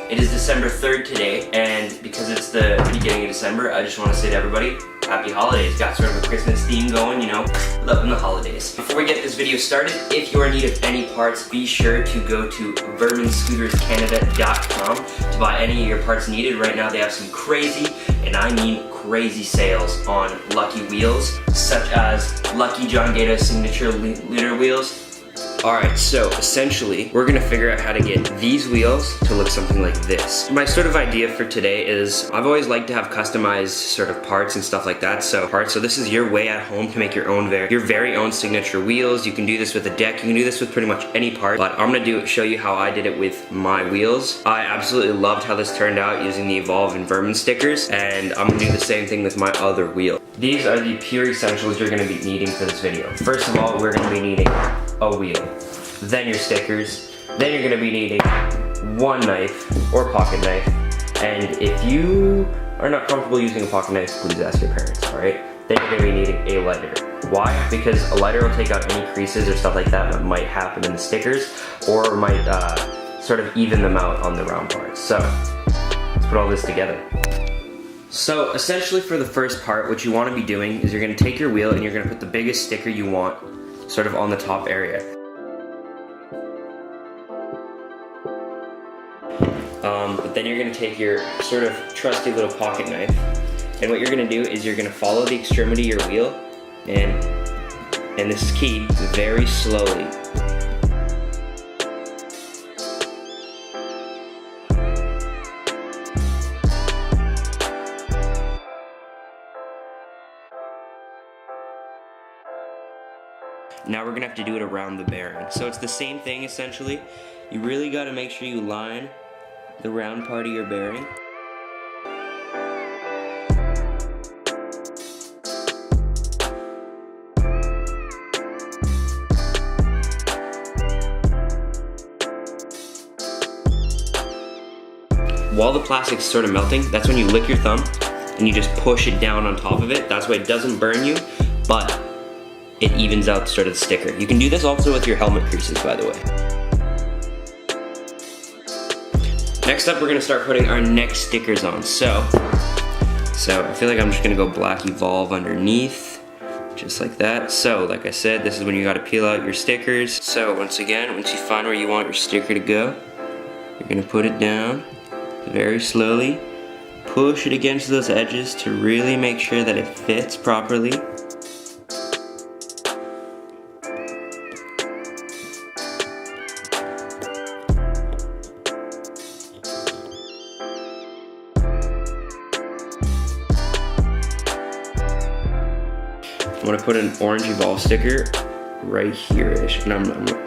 It is December 3rd today, and because it's the beginning of December, I just want to say to everybody, happy holidays. Got sort of a Christmas theme going, you know, loving the holidays. Before we get this video started, if you're in need of any parts, be sure to go to verminscooterscanada.com to buy any of your parts needed. Right now they have some crazy, and I mean crazy sales on Lucky wheels, such as Lucky John Gaeta signature liter wheels. Alright, so essentially, we're gonna figure out how to get these wheels to look something like this. My sort of idea for today is, I've always liked to have customized sort of parts and stuff like that, so this is your way at home to make your very own signature wheels. You can do this with a deck, you can do this with pretty much any part, but I'm gonna show you how I did it with my wheels. I absolutely loved how this turned out using the Evolve and Vermin stickers, and I'm gonna do the same thing with my other wheel. These are the pure essentials you're gonna be needing for this video. First of all, we're gonna be needing a wheel, then your stickers, then you're gonna be needing one knife or pocket knife, and if you are not comfortable using a pocket knife, please ask your parents, alright? Then you're gonna be needing a lighter. Why? Because a lighter will take out any creases or stuff like that that might happen in the stickers, or might sort of even them out on the round parts. So, let's put all this together. So essentially for the first part, what you want to be doing is you're going to take your wheel and you're going to put the biggest sticker you want sort of on the top area. But then you're going to take your sort of trusty little pocket knife, and what you're going to do is you're going to follow the extremity of your wheel, and this is key, very slowly. Now we're gonna have to do it around the bearing. So it's the same thing essentially. You really gotta make sure you line the round part of your bearing. While the plastic's sort of melting, that's when you lick your thumb and you just push it down on top of it. That's why it doesn't burn you, but it evens out sort of the sticker. You can do this also with your helmet creases, by the way. Next up, we're gonna start putting our next stickers on. So I feel like I'm just gonna go black Evolve underneath, just like that. So, like I said, this is when you gotta peel out your stickers. So once again, once you find where you want your sticker to go, you're gonna put it down very slowly. Push it against those edges to really make sure that it fits properly. I'm gonna put an orange Evolve sticker right here-ish, and I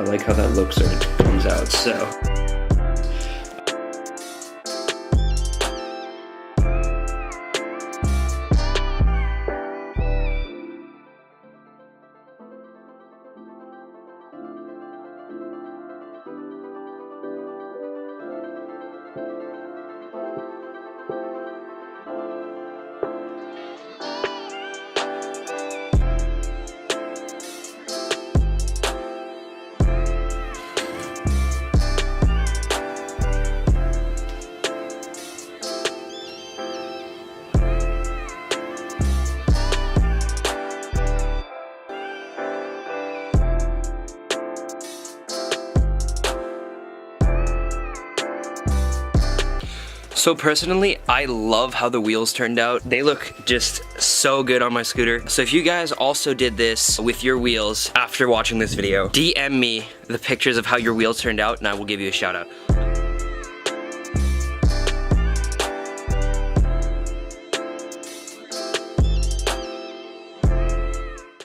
like how that look sort of comes out, so. So personally, I love how the wheels turned out. They look just so good on my scooter. So if you guys also did this with your wheels after watching this video, DM me the pictures of how your wheels turned out and I will give you a shout out.